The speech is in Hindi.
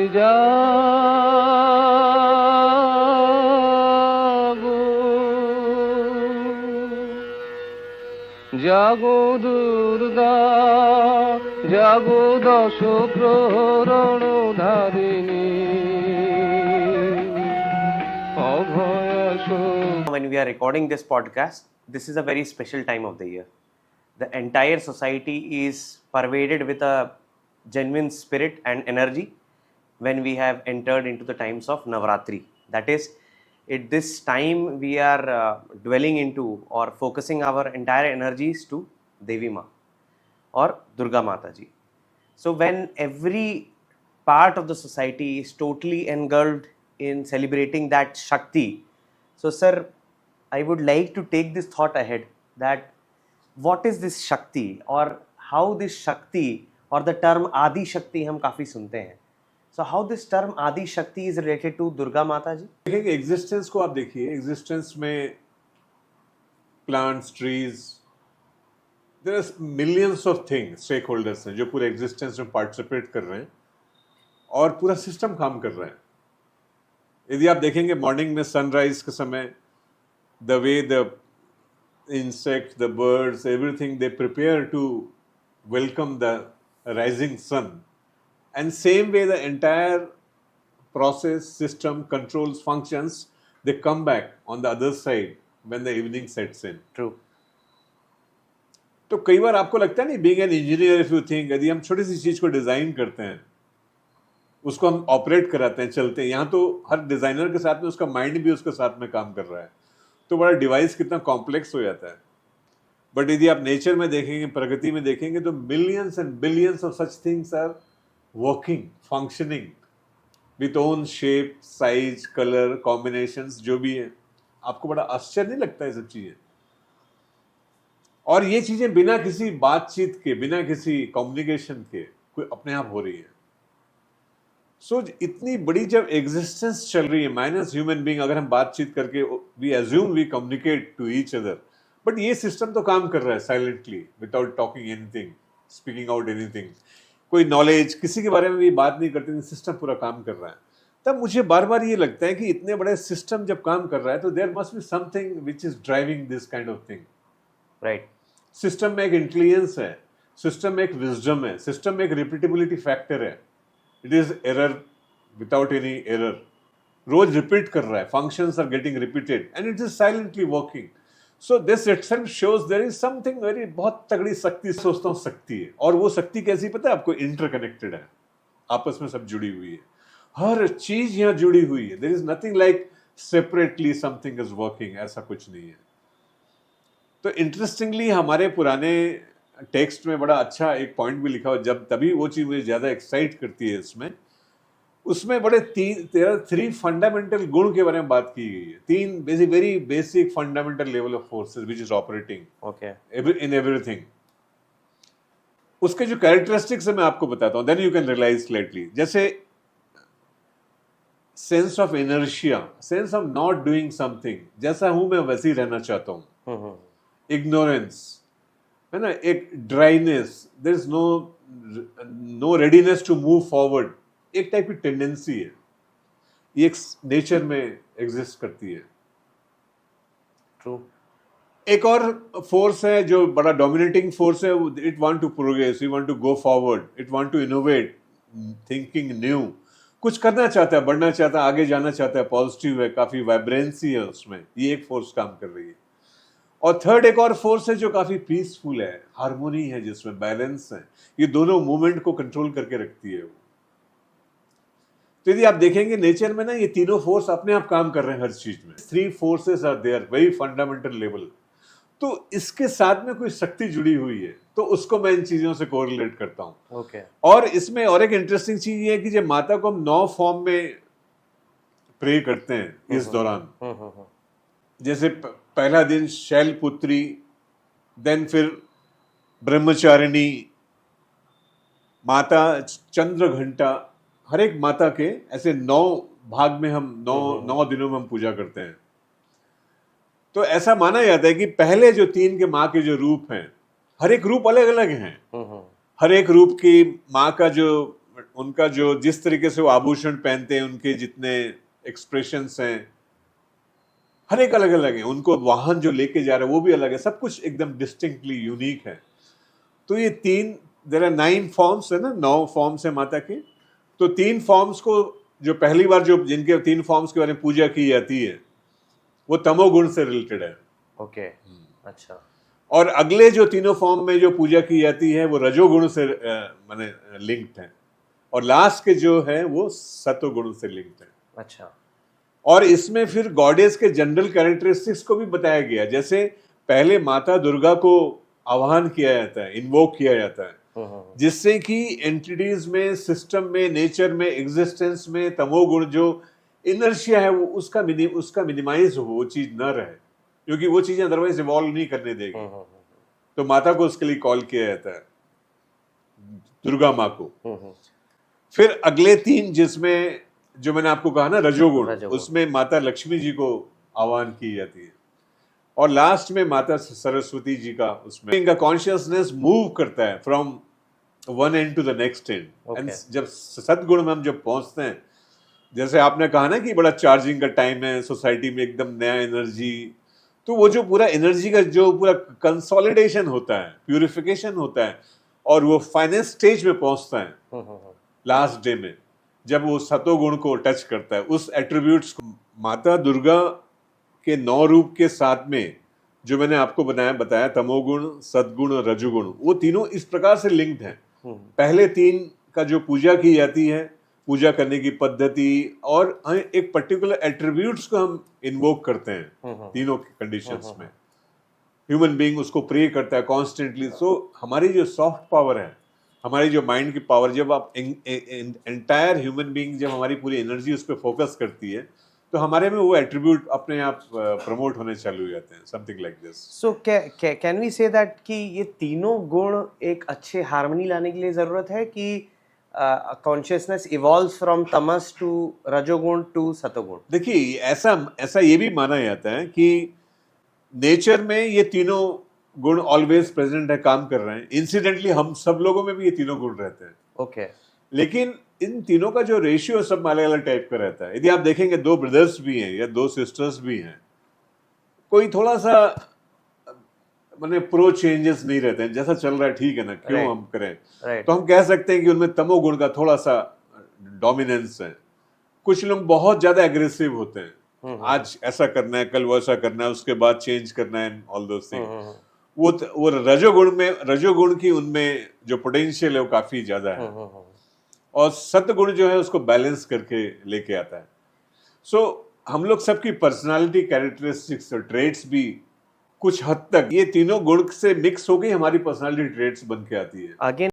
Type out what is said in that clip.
জাগো জাগো দুর্গা জাগো দশ প্রহরণ ধারিণী অভয় When we are recording this podcast, this is a very special time of the year. The entire society is pervaded with a genuine spirit and energy when we have entered into the times of Navratri. That is, at this time we are dwelling into or focusing our entire energies to Devi Ma or Durga Mata Ji. So when every part of the society is totally engulfed in celebrating that Shakti, so sir, I would like to take this thought ahead that what is this Shakti or how this Shakti or the term Adi Shakti हम काफ़ी सुनते हैं. So how this term Adi Shakti is related to Durga Mata Ji? देखेंगे एग्जिस्टेंस को आप देखिए, एग्जिस्टेंस में plants, trees, there are millions of things, stakeholders हैं जो पूरे एग्जिस्टेंस में पार्टिसिपेट कर रहे हैं और पूरा सिस्टम काम कर रहा है. यदि आप देखेंगे मॉर्निंग में सनराइज के समय the way the insects, the birds, everything, they prepare to welcome the rising sun. And same way the entire process, system, controls, functions, they come back on the other side when the evening sets in. True. तो कई बार आपको लगता है नहीं, being an engineer, if you think, यदि हम छोटी सी चीज को डिजाइन करते हैं, उसको हम ऑपरेट कराते हैं, चलते हैं, यहाँ तो हर डिजाइनर के साथ में उसका माइंड भी उसके साथ में काम कर रहा है, तो बड़ा डिवाइस कितना कॉम्प्लेक्स हो जाता है. बट यदि आप नेचर में देखेंगे, प्रकृति में देखेंगे, तो millions and billions of such things are working, functioning with own shape, size, colour, combinations, जो भी है. आपको बड़ा आश्चर्य नहीं लगता है सब चीजें? और ये चीजें बिना किसी बातचीत के, बिना किसी कम्युनिकेशन के कोई अपने आप हो रही है. सो इतनी बड़ी जब एग्जिस्टेंस चल रही है, माइनस ह्यूमन बीइंग, अगर हम बातचीत करके we assume we communicate to each other, but ये सिस्टम तो काम कर रहा है silently, without talking anything, speaking out anything, कोई नॉलेज, किसी के बारे में भी बात नहीं करते, सिस्टम पूरा काम कर रहा है. तब मुझे बार बार ये लगता है कि इतने बड़े सिस्टम जब काम कर रहा है तो there must be something which is driving this kind of thing. Right. System में एक इंटेलिजेंस है, सिस्टम में एक विजडम है, सिस्टम में एक रिपीटेबिलिटी फैक्टर है. It is error without any error, रोज रिपीट कर रहा है, functions are getting repeated and it is silently working. So this itself shows there is something very, बहुत तगड़ी शक्ति, सोचता हूँ शक्ति है. और वो शक्ति कैसी पता है आपको? इंटरकनेक्टेड है, आपस में सब जुड़ी हुई है, हर चीज यहाँ जुड़ी हुई है. There is nothing like separately something is working, ऐसा कुछ नहीं है. तो इंटरेस्टिंगली हमारे पुराने टेक्स्ट में बड़ा अच्छा एक पॉइंट भी लिखा हो, जब तभी वो चीज मुझे ज्यादा एक्साइट करती है इसमें. उसमें बड़े 3 फंडामेंटल गुण के बारे में बात की गई है. 3 very basic fundamental level of forces which is operating in everything. उसके जो कैरेक्टरिस्टिक्स है मैं आपको बताता हूं, then you can realise slightly. जैसे sense of inertia, sense of not doing something, जैसा हूं मैं वैसे ही रहना चाहता हूं. इग्नोरेंस है ना, एक dryness, there is no readiness to move forward, एक टाइप की टेंडेंसी है, ये एक नेचर में एग्जिस्ट करती है. ट्रू. एक और फोर्स है जो बड़ा डोमिनेटिंग फोर्स है, it want to progress, it want to go forward, it want to innovate, thinking new, कुछ करना चाहता है, बढ़ना चाहता है, आगे जाना चाहता है, पॉजिटिव है, काफी वाइब्रेंसी है उसमें. ये एक फोर्स काम कर रही है. और थर्ड एक और फोर्स है जो काफी पीसफुल है, हार्मोनी है, जिसमें बैलेंस है. ये दोनों मूवमेंट को कंट्रोल करके रखती है वो. तो यदि आप देखेंगे नेचर में ना, ये तीनों फोर्स अपने आप काम कर रहे हैं हर चीज में. 3 forces are there, very fundamental level. तो इसके साथ में कोई शक्ति जुड़ी हुई है, तो उसको मैं इन चीजों से कोरिलेट करता हूं. Okay. और इसमें और एक इंटरेस्टिंग चीज ये है कि जब माता को हम 9 फॉर्म में प्रे करते हैं इस दौरान, जैसे पहला दिन शैलपुत्री, देन फिर ब्रह्मचारिणी माता, चंद्र घंटा, हर एक माता के ऐसे 9 भाग में हम 9 दिनों में हम पूजा करते हैं. तो ऐसा माना जाता है कि पहले जो 3 के माँ के जो रूप हैं, हर एक रूप अलग अलग हैं. हर एक रूप की माँ का जो उनका जो जिस तरीके से वो आभूषण पहनते हैं, उनके जितने एक्सप्रेशंस हैं, हर एक अलग अलग है। उनको वाहन जो लेके जा रहे हैं वो भी अलग है, सब कुछ एकदम डिस्टिंक्टली यूनिक है। तो ये देयर आर 9 फॉर्म्स है ना, 9 फॉर्म्स है माता के। तो 3 फॉर्म्स को जो पहली बार जो जिनके 3 फॉर्म्स के बारे में पूजा की जाती है वो तमोगुण से रिलेटेड है। ओके, अच्छा। और अगले जो तीनों फॉर्म में जो पूजा की जाती है वो रजोगुण से माने लिंक्ड है, और लास्ट के जो है वो सतोगुण से लिंक्ड है। अच्छा। और इसमें फिर गॉडेस के जनरल कैरेक्टरिस्टिक्स को भी बताया गया। जैसे पहले माता दुर्गा को आह्वान किया जाता है, इन्वोक किया जाता है, जिससे कि एंटिटीज में, सिस्टम में, नेचर में, एग्जिस्टेंस में तमोगुण जो इनर्शिया है वो उसका मिनिमाइज हो, वो चीज न रहे, क्योंकि वो चीजें अदरवाइज इवॉल्व नहीं करने देगी। तो माता को उसके लिए कॉल किया जाता है, दुर्गा माँ को। फिर अगले 3 जिसमें जो मैंने आपको कहा ना रजोगुण, उसमें माता लक्ष्मी जी को आह्वान की जाती है, और लास्ट में माता सरस्वती जी का, उसमें इनका कॉन्शियसनेस मूव करता है from one end to the next end. And जब सतगुण में हम जब पहुंचते हैं, जैसे आपने कहा ना कि बड़ा चार्जिंग का टाइम है सोसाइटी में, एकदम नया एनर्जी, तो वो जो पूरा एनर्जी का जो पूरा कंसोलिडेशन होता है, प्यूरिफिकेशन होता है, और वो फाइनल स्टेज में पहुंचता है लास्ट डे में, जब वो सतोगुण को टच करता है, उस एट्रीब्यूट्स को। माता दुर्गा के 9 रूप के साथ में जो मैंने आपको बताया तमोगुण, सद्गुण और रजोगुण, वो तीनों इस प्रकार से लिंक्ड हैं। पहले 3 का जो पूजा की जाती है, पूजा करने की पद्धति, और एक पर्टिकुलर एट्रीब्यूट्स को हम इन्वोक करते हैं तीनों कंडीशंस में। ह्यूमन बीइंग उसको प्रे करता है कॉन्स्टेंटली। सो हमारी जो सॉफ्ट पावर है, हमारी जो माइंड की पावर, जब आप एंटायर ह्यूमन बीइंग, जब हमारी पूरी एनर्जी उस पर फोकस करती है, तो हमारे में वो एट्रीब्यूट अपने आप प्रमोट होने चालू हो जाते हैं, something like this. So can we say that कि ये तीनों गुण एक अच्छे हार्मनी लाने के लिए जरूरत है कि consciousness evolves from Tamas to रजोगुण टू सतोगुण? देखिए, ऐसा ये भी माना जाता है कि नेचर में ये तीनों गुण ऑलवेज प्रेजेंट है, काम कर रहे हैं। इंसिडेंटली हम सब लोगों में भी ये तीनों गुण रहते हैं। ओके। लेकिन इन तीनों का जो रेशियो सब अलग अलग टाइप का रहता है। यदि आप देखेंगे 2 ब्रदर्स भी हैं या 2 सिस्टर्स भी हैं, कोई थोड़ा सा माने प्रो चेंजेस नहीं रहते हैं, जैसा चल रहा है ठीक है ना, क्यों हम करें। तो हम कह सकते हैं कि उनमें तमोगुण का थोड़ा सा डोमिनेंस है। कुछ लोग बहुत ज्यादा एग्रेसिव होते हैं, आज ऐसा करना है, कल वैसा करना है, उसके बाद चेंज करना है, ऑल दोस थिंग्स। वो रजोगुण की उनमें जो पोटेंशियल है वो काफी ज्यादा है, और सतगुण जो है उसको बैलेंस करके लेके आता है। सो हम लोग सबकी पर्सनालिटी, कैरेक्टरिस्टिक्स और ट्रेट्स भी कुछ हद तक ये तीनों गुण से मिक्स हो गई हमारी पर्सनालिटी ट्रेट्स बन के आती है। अगेन